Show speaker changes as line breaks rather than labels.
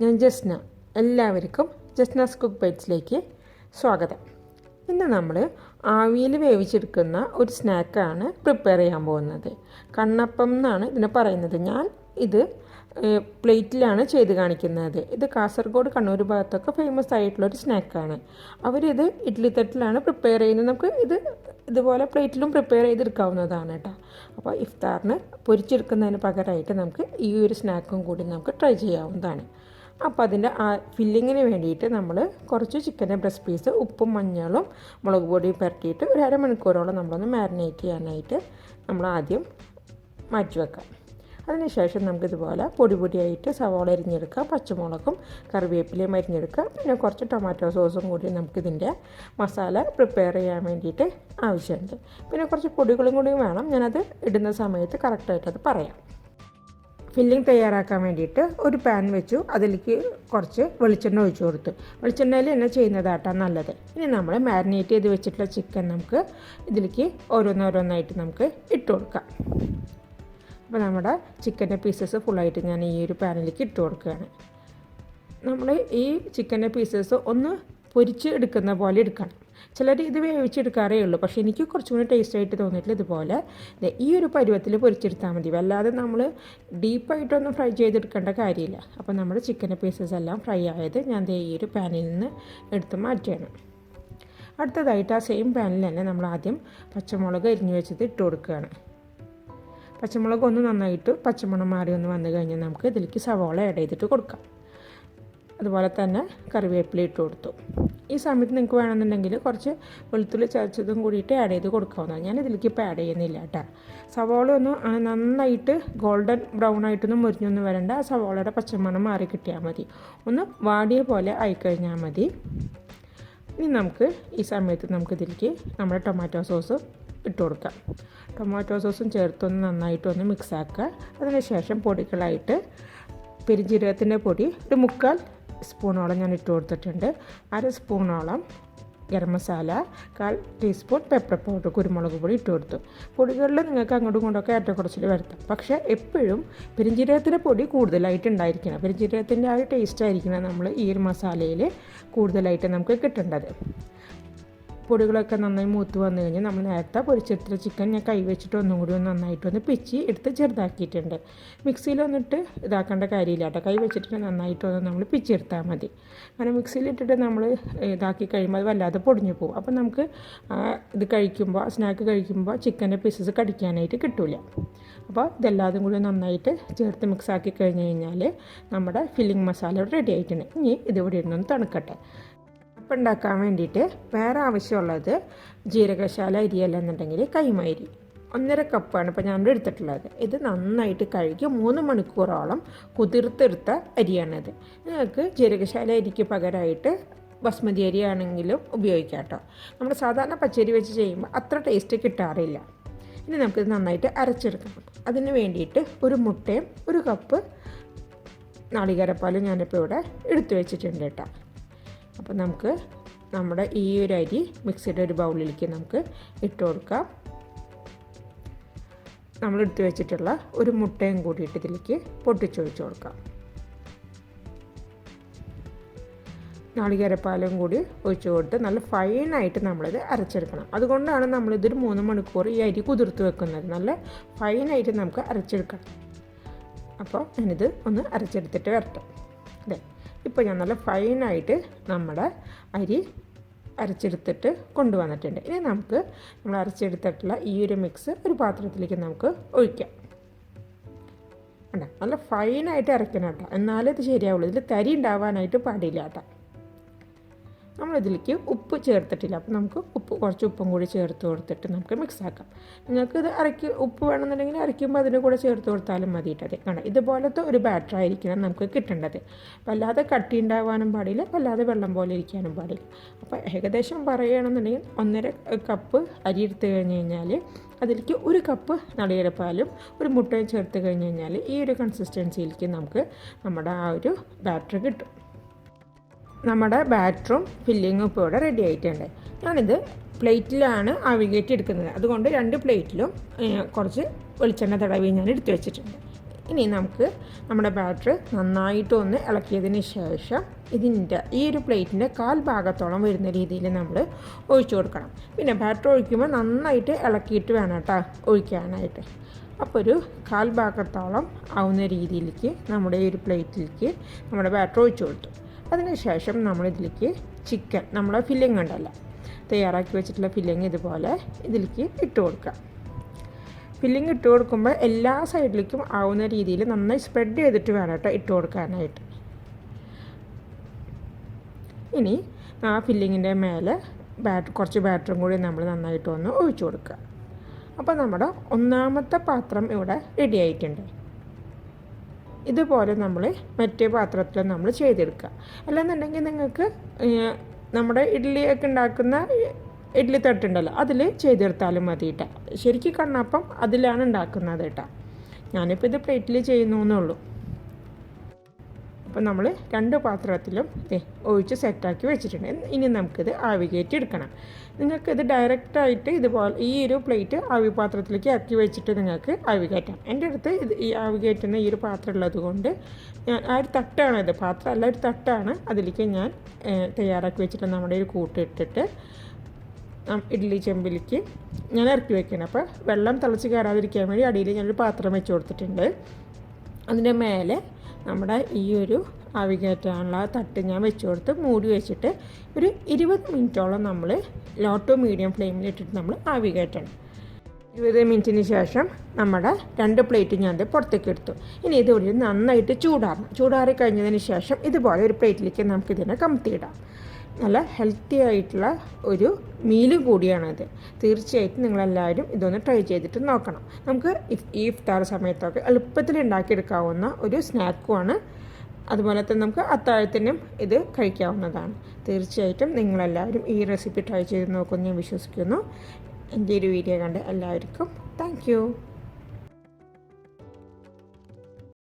ഞാൻ ജസ്ന. എല്ലാവർക്കും ജസ്നാസ് കുക്ക് ബൈറ്റ്സിലേക്ക് സ്വാഗതം. ഇന്ന് നമ്മൾ ആവിയിൽ വേവിച്ചെടുക്കുന്ന ഒരു സ്നാക്കാണ് പ്രിപ്പയർ ചെയ്യാൻ പോകുന്നത്. കണ്ണപ്പം എന്നാണ് ഇതിനെ പറയുന്നത്. ഞാൻ ഇത് പ്ലേറ്റിലാണ് ചെയ്ത് കാണിക്കുന്നത്. ഇത് കാസർഗോഡ്, കണ്ണൂർ ഭാഗത്തൊക്കെ ഫേമസ് ആയിട്ടുള്ളൊരു സ്നാക്കാണ്. അവരിത് ഇഡ്ഡലി തട്ടിലാണ് പ്രിപ്പയർ ചെയ്യുന്നത്. നമുക്ക് ഇതുപോലെ പ്ലേറ്റിലും പ്രിപ്പയർ ചെയ്തെടുക്കാവുന്നതാണ് കേട്ടോ. അപ്പോൾ ഇഫ്താറിന് പൊരിച്ചെടുക്കുന്നതിന് പകരമായിട്ട് നമുക്ക് ഈ ഒരു സ്നാക്കും കൂടി നമുക്ക് ട്രൈ ചെയ്യാവുന്നതാണ്. അപ്പോൾ അതിൻ്റെ ഫില്ലിങ്ങിന് വേണ്ടിയിട്ട് നമ്മൾ കുറച്ച് ചിക്കൻ്റെ ബ്രസ്റ്റ് പീസ് ഉപ്പും മഞ്ഞളും മുളക് പൊടിയും പുരട്ടിയിട്ട് ഒരു അരമണിക്കൂറോളം നമ്മളൊന്ന് മാരിനേറ്റ് ചെയ്യാനായിട്ട് നമ്മൾ ആദ്യം മാറ്റി വെക്കാം. അതിനുശേഷം നമുക്കിതുപോലെ പൊടിയായിട്ട് സവാള അരിഞ്ഞെടുക്കാം, പച്ചമുളകും കറിവേപ്പിലയും അരിഞ്ഞെടുക്കാം, പിന്നെ കുറച്ച് ടൊമാറ്റോ സോസും കൂടി നമുക്കിതിൻ്റെ മസാല പ്രിപ്പയർ ചെയ്യാൻ വേണ്ടിയിട്ട് ആവശ്യമുണ്ട്. പിന്നെ കുറച്ച് പൊടികളും കൂടി വേണം. ഞാനത് ഇടുന്ന സമയത്ത് കറക്റ്റായിട്ടത് പറയാം. ഫില്ലിംഗ് തയ്യാറാക്കാൻ വേണ്ടിയിട്ട് ഒരു പാൻ വെച്ചു. അതിലേക്ക് കുറച്ച് വെളിച്ചെണ്ണ ഒഴിച്ചു കൊടുത്തു. വെളിച്ചെണ്ണയിൽ തന്നെ ചെയ്യുന്നതാട്ടാണ് നല്ലത്. ഇനി നമ്മൾ മാരിനേറ്റ് ചെയ്ത് വെച്ചിട്ടുള്ള ചിക്കൻ നമുക്ക് ഇതിലേക്ക് ഓരോന്നോരോന്നായിട്ട് നമുക്ക് ഇട്ട് കൊടുക്കാം. അപ്പോൾ നമ്മുടെ ചിക്കൻ്റെ പീസസ് ഫുള്ളായിട്ട് ഞാൻ ഈ ഒരു പാനിലേക്ക് ഇട്ട് കൊടുക്കുകയാണ്. നമ്മൾ ഈ ചിക്കൻ്റെ പീസസ് ഒന്ന് പൊരിച്ച് എടുക്കുന്ന പോലെ എടുക്കണം. ചിലർ ഇത് വേവിച്ചെടുക്കാറേ ഉള്ളൂ, പക്ഷേ എനിക്ക് കുറച്ചും കൂടി ടേസ്റ്റായിട്ട് തോന്നിയിട്ടില്ല. ഇതുപോലെ ഈ ഒരു പരുവത്തിൽ പൊരിച്ചെടുത്താൽ മതി. വല്ലാതെ നമ്മൾ ഡീപ്പായിട്ടൊന്നും ഫ്രൈ ചെയ്തെടുക്കേണ്ട കാര്യമില്ല. അപ്പോൾ നമ്മുടെ ചിക്കൻ്റെ പീസസ് എല്ലാം ഫ്രൈ ആയത് ഞാൻ ഈ ഒരു പാനിൽ നിന്ന് എടുത്ത് മാറ്റുകയാണ്. അടുത്തതായിട്ട് ആ സെയിം പാനിൽ തന്നെ നമ്മൾ ആദ്യം പച്ചമുളക് അരിഞ്ഞു വെച്ചത് ഇട്ട് കൊടുക്കുകയാണ്. പച്ചമുളക് ഒന്ന് നന്നായിട്ട് പച്ചമണം മാറി ഒന്ന് വന്നു കഴിഞ്ഞാൽ നമുക്ക് ഇതിലേക്ക് സവാള ആഡ് ചെയ്തിട്ട് കൊടുക്കാം. അതുപോലെ തന്നെ കറിവേപ്പില ഇട്ട് കൊടുത്തു. ഈ സമയത്ത് നിങ്ങൾക്ക് വേണമെന്നുണ്ടെങ്കിൽ കുറച്ച് വെളുത്തുള്ളി ചതച്ചതും കൂടിയിട്ട് ആഡ് ചെയ്ത് കൊടുക്കാവുന്നതാണ്. ഞാൻ ഇതിലേക്ക് ഇപ്പോൾ ആഡ് ചെയ്യുന്നില്ല കേട്ടോ. സവാള ഒന്ന് നന്നായിട്ട് ഗോൾഡൻ ബ്രൗൺ ആയിട്ടൊന്നും മുരിഞ്ഞൊന്നും വരണ്ട. ആ സവാളയുടെ പച്ചമണം മാറി കിട്ടിയാൽ മതി. ഒന്ന് വാടിയ പോലെ ആയിക്കഴിഞ്ഞാൽ മതി. ഇനി നമുക്ക് ഈ സമയത്ത് നമുക്കിതിലേക്ക് നമ്മുടെ ടൊമാറ്റോ സോസ് ഇട്ട് കൊടുക്കാം. ടൊമാറ്റോ സോസും ചേർത്തൊന്ന് നന്നായിട്ടൊന്ന് മിക്സാക്കുക. അതിനുശേഷം പൊടികളായിട്ട് പെരുംജീരകത്തിൻ്റെ പൊടി ഒരു 3/4 സ്പൂണോളം ഞാൻ ഇട്ട് കൊടുത്തിട്ടുണ്ട്. 1 സ്പൂണോളം garam masala, 1/4 teaspoon pepper powder, കുരുമുളക് പൊടി ഇട്ട് കൊടുത്തു. പൊടികളിൽ നിങ്ങൾക്ക് അങ്ങോട്ടും ഇങ്ങോട്ടൊക്കെ ഏറ്റക്കുറച്ചിൽ വരുത്താം. പക്ഷേ എപ്പോഴും പെരുംജീരകത്തിൻ്റെ പൊടി കൂടുതലായിട്ട് ഉണ്ടായിരിക്കണം. പെരുംജീരകത്തിൻ്റെ ആ ഒരു ടേസ്റ്റ് ആയിരിക്കണം നമ്മൾ ഈ ഒരു മസാലയിൽ കൂടുതലായിട്ട് നമുക്ക് കിട്ടേണ്ടത്. പൊടികളൊക്കെ നന്നായി മൂത്ത് വന്നു കഴിഞ്ഞാൽ നമ്മൾ നേരത്തെ പൊരിച്ചെടുത്ത ചിക്കൻ ഞാൻ കൈ വെച്ചിട്ട് ഒന്നും കൂടി നന്നായിട്ടൊന്ന് പിച്ചി എടുത്ത് ചെറുതാക്കിയിട്ടുണ്ട്. മിക്സിയിലൊന്നിട്ട് ഇതാക്കേണ്ട കാര്യമില്ല കേട്ടോ. കൈ വെച്ചിട്ട് നന്നായിട്ടൊന്ന് നമ്മൾ പിച്ചെടുത്താൽ മതി. കാരണം മിക്സിയിലിട്ടിട്ട് നമ്മൾ ഇതാക്കി കഴിയുമ്പോൾ അത് വല്ലാതെ പൊടിഞ്ഞു പോകും. അപ്പോൾ നമുക്ക് ഇത് കഴിക്കുമ്പോൾ, സ്നാക്ക് കഴിക്കുമ്പോൾ ചിക്കൻ്റെ പീസസ് കടിക്കാനായിട്ട് കിട്ടില്ല. അപ്പോൾ ഇതെല്ലാതും കൂടി നന്നായിട്ട് ചേർത്ത് മിക്സാക്കി കഴിഞ്ഞ് കഴിഞ്ഞാൽ നമ്മുടെ ഫില്ലിംഗ് മസാല റെഡി ആയിട്ടുണ്ട്. ഇനി ഇതിവിടെ ഇരുന്നൊന്ന് തണുക്കട്ടെ. അപ്പം ഉണ്ടാക്കാൻ വേണ്ടിയിട്ട് വേറെ ആവശ്യമുള്ളത് ജീരകശാല അരിയല്ല എന്നുണ്ടെങ്കിൽ കൈമരി 1.5 കപ്പാണ് ഇപ്പോൾ ഞാൻ എടുത്തിട്ടുള്ളത്. ഇത് നന്നായിട്ട് കഴുകി 3 മണിക്കൂറോളം കുതിർത്തെടുത്ത അരിയാണിത്. നിങ്ങൾക്ക് ജീരകശാല അരിക്ക് പകരമായിട്ട് ബസ്മതി അരി ആണെങ്കിലും ഉപയോഗിക്കാം കേട്ടോ. നമ്മൾ സാധാരണ പച്ചരി വെച്ച് ചെയ്യുമ്പോൾ അത്ര ടേസ്റ്റ് കിട്ടാറില്ല. ഇനി നമുക്കിത് നന്നായിട്ട് അരച്ചെടുക്കണം. അതിന് വേണ്ടിയിട്ട് ഒരു മുട്ടയും 1 കപ്പ് നാളികേരപ്പാലും ഞാനിപ്പോൾ ഇവിടെ എടുത്തു വെച്ചിട്ടുണ്ട് കേട്ടോ. അപ്പോൾ നമുക്ക് നമ്മുടെ ഈ ഒരു അരി മിക്സിയുടെ ഒരു ബൗളിലേക്ക് നമുക്ക് ഇട്ട് കൊടുക്കാം. നമ്മൾ എടുത്തു വെച്ചിട്ടുള്ള ഒരു മുട്ടയും കൂടിയിട്ട് ഇതിലേക്ക് പൊട്ടിച്ചൊഴിച്ച് കൊടുക്കാം. നാളികേരപ്പാലും കൂടി ഒഴിച്ച് കൊടുത്ത് നല്ല ഫൈനായിട്ട് നമ്മളിത് അരച്ചെടുക്കണം. അതുകൊണ്ടാണ് നമ്മളിതൊരു 3 മണിക്കൂർ ഈ അരി കുതിർത്ത് വെക്കുന്നത്. നല്ല ഫൈനായിട്ട് നമുക്ക് അരച്ചെടുക്കണം. അപ്പോൾ ഞാനിത് ഒന്ന് അരച്ചെടുത്തിട്ട് വരട്ടെ. അതെ, ഇപ്പോൾ ഞാൻ നല്ല ഫൈനായിട്ട് നമ്മുടെ അരി അരച്ചെടുത്തിട്ട് കൊണ്ടുവന്നിട്ടുണ്ട്. ഇനി നമുക്ക് നമ്മൾ അരച്ചെടുത്തിട്ടുള്ള ഈ ഒരു മിക്സ് ഒരു പാത്രത്തിലേക്ക് നമുക്ക് ഒഴിക്കാം. നല്ല ഫൈനായിട്ട് അരക്കണം കേട്ടോ, എന്നാലേ ഇത് ശരിയാവുള്ളൂ. ഇതിൽ തരി ഉണ്ടാവാനായിട്ട് പാടില്ല കേട്ടോ. നമ്മളിതിലേക്ക് ഉപ്പ് ചേർത്തിട്ടില്ല. അപ്പോൾ നമുക്ക് കുറച്ച് ഉപ്പും കൂടി ചേർത്ത് കൊടുത്തിട്ട് നമുക്ക് മിക്സാക്കാം. നിങ്ങൾക്കിത് ഉപ്പ് വേണമെന്നുണ്ടെങ്കിൽ അരയ്ക്കുമ്പോൾ അതിൻ്റെ കൂടെ ചേർത്ത് കൊടുത്താലും മതി കേട്ടത്. കാരണം ഇതുപോലത്തെ ഒരു ബാറ്റർ ആയിരിക്കണം നമുക്ക് കിട്ടേണ്ടത്. വല്ലാതെ കട്ടി ഉണ്ടാവാനും പാടില്ല, വല്ലാതെ വെള്ളം പോലെ ഇരിക്കാനും പാടില്ല. അപ്പോൾ ഏകദേശം പറയുകയാണെന്നുണ്ടെങ്കിൽ 1.5 കപ്പ് അരി എടുത്ത് കഴിഞ്ഞ് കഴിഞ്ഞാൽ അതിലേക്ക് 1 കപ്പ് നാളികേരപ്പാലും 1 മുട്ടയും ചേർത്ത് കഴിഞ്ഞ് കഴിഞ്ഞാൽ ഈ ഒരു കൺസിസ്റ്റൻസിയിലേക്ക് നമുക്ക് നമ്മുടെ ആ ഒരു ബാറ്റർ കിട്ടും. നമ്മുടെ ബാറ്ററും ഫില്ലിങ്ങും ഇപ്പോൾ ഇവിടെ റെഡി ആയിട്ടുണ്ട്. ഞാനിത് പ്ലേറ്റിലാണ് ആവി കയറ്റി എടുക്കുന്നത്. അതുകൊണ്ട് 2 പ്ലേറ്റിലും കുറച്ച് വെളിച്ചെണ്ണ തടവി ഞാൻ എടുത്തു വെച്ചിട്ടുണ്ട്. ഇനി നമുക്ക് നമ്മുടെ ബാറ്റർ നന്നായിട്ടൊന്ന് ഇളക്കിയതിന് ശേഷം ഇതിൻ്റെ ഈ ഒരു പ്ലേറ്റിൻ്റെ കാൽ ഭാഗത്തോളം വരുന്ന രീതിയിൽ നമ്മൾ ഒഴിച്ചു കൊടുക്കണം. പിന്നെ ബാറ്റർ ഒഴിക്കുമ്പോൾ നന്നായിട്ട് ഇളക്കിയിട്ട് വേണം കേട്ടോ ഒഴിക്കാനായിട്ട്. അപ്പോൾ ഒരു കാൽ ഭാഗത്തോളം ആവുന്ന രീതിയിലേക്ക് നമ്മുടെ ഈ ഒരു പ്ലേറ്റിലേക്ക് നമ്മുടെ ബാറ്റർ ഒഴിച്ചു കൊടുത്തു. അതിനുശേഷം നമ്മളിതിലേക്ക് ചിക്കൻ നമ്മളെ ഫില്ലിങ് ഉണ്ടല്ലോ, തയ്യാറാക്കി വെച്ചിട്ടുള്ള ഫില്ലിങ് ഇതുപോലെ ഇതിലേക്ക് ഇട്ട് കൊടുക്കുക. ഫില്ലിങ് ഇട്ട് കൊടുക്കുമ്പോൾ എല്ലാ സൈഡിലേക്കും ആവുന്ന രീതിയിൽ നന്നായി സ്പ്രെഡ് ചെയ്തിട്ട് വേണം കേട്ടോ ഇട്ട് കൊടുക്കാനായിട്ട്. ഇനി ആ ഫില്ലിങ്ങിൻ്റെ മേലെ കുറച്ച് ബാറ്ററും കൂടി നമ്മൾ നന്നായിട്ടൊന്ന് ഒഴിച്ചു കൊടുക്കുക. അപ്പോൾ നമ്മുടെ ഒന്നാമത്തെ പാത്രം ഇവിടെ റെഡി ആയിട്ടുണ്ട്. ഇതുപോലെ നമ്മൾ മറ്റേ പാത്രത്തിൽ നമ്മൾ ചെയ്തെടുക്കുക. അല്ലാന്നുണ്ടെങ്കിൽ നിങ്ങൾക്ക് നമ്മുടെ ഇഡ്ഡലിയൊക്കെ ഉണ്ടാക്കുന്ന ഇഡ്ഡലി തട്ടുണ്ടല്ലോ അതിൽ ചെയ്തെടുത്താലും മതി കേട്ടോ. ശരിക്കും കണ്ണപ്പം അതിലാണ് ഉണ്ടാക്കുന്നത് കേട്ടോ. ഞാനിപ്പോൾ ഇത് പ്ലേറ്റിൽ ചെയ്യുന്നു എന്നുള്ളൂ. അപ്പോൾ നമ്മൾ 2 പാത്രത്തിലും ഒഴിച്ച് സെറ്റാക്കി വെച്ചിട്ടുണ്ട്. ഇനി നമുക്കിത് ആവി കയറ്റി എടുക്കണം. നിങ്ങൾക്കിത് ഡയറക്റ്റായിട്ട് ഇതുപോലെ ഈ ഒരു പ്ലേറ്റ് ആവി പാത്രത്തിലേക്ക് ആക്കി വെച്ചിട്ട് നിങ്ങൾക്ക് ആവി കയറ്റാം. എൻ്റെ അടുത്ത് ഈ ആവി കയറ്റുന്ന ഈ ഒരു പാത്രം ഉള്ളത് കൊണ്ട് ഞാൻ ആ ഒരു തട്ടാണിത്, പാത്രം അല്ല ഒരു തട്ടാണ്. അതിലേക്ക് ഞാൻ തയ്യാറാക്കി വെച്ചിട്ട് നമ്മുടെ ഒരു കൂട്ടിട്ടിട്ട് ഇഡ്ഡലി ചെമ്പിലേക്ക് ഞാൻ ഇറക്കി വെക്കണം. അപ്പോൾ വെള്ളം തിളച്ച് കയറാതിരിക്കാൻ വേണ്ടി അടിയിൽ ഞാനൊരു പാത്രം വെച്ച് കൊടുത്തിട്ടുണ്ട്. അതിൻ്റെ മേലെ നമ്മുടെ ഈ ഒരു ആവി കയറ്റാനുള്ള തട്ട് ഞാൻ വെച്ച് കൊടുത്ത് മൂടി വെച്ചിട്ട് ഒരു 20 മിനിറ്റോളം നമ്മൾ ലോ ടു മീഡിയം ഫ്ലെയിമിലിട്ടിട്ട് നമ്മൾ ആവി കയറ്റണം. 20 മിനിറ്റിന് ശേഷം നമ്മുടെ 2 പ്ലേറ്റ് ഞാൻ പുറത്തേക്ക് എടുത്തു. ഇനി ഇതുകൂടി നന്നായിട്ട് ചൂടാറി കഴിഞ്ഞതിന് ശേഷം ഇതുപോലെ ഒരു പ്ലേറ്റിലേക്ക് നമുക്കിതിനെ കമത്തിയിടാം. നല്ല ഹെൽത്തി ആയിട്ടുള്ള ഒരു മീലും കൂടിയാണിത്. തീർച്ചയായിട്ടും നിങ്ങളെല്ലാവരും ഇതൊന്ന് ട്രൈ ചെയ്തിട്ട് നോക്കണം. നമുക്ക് ഈ ഇഫ്താർ സമയത്തൊക്കെ എളുപ്പത്തിൽ ഉണ്ടാക്കിയെടുക്കാവുന്ന ഒരു സ്നാക്കുമാണ്. അതുപോലെ തന്നെ നമുക്ക് അത്താഴത്തിനും ഇത് കഴിക്കാവുന്നതാണ്. തീർച്ചയായിട്ടും നിങ്ങളെല്ലാവരും ഈ റെസിപ്പി ട്രൈ ചെയ്ത് നോക്കുമെന്ന് ഞാൻ വിശ്വസിക്കുന്നു. എൻ്റെ ഒരു വീഡിയോ കണ്ട് എല്ലാവർക്കും താങ്ക് യു.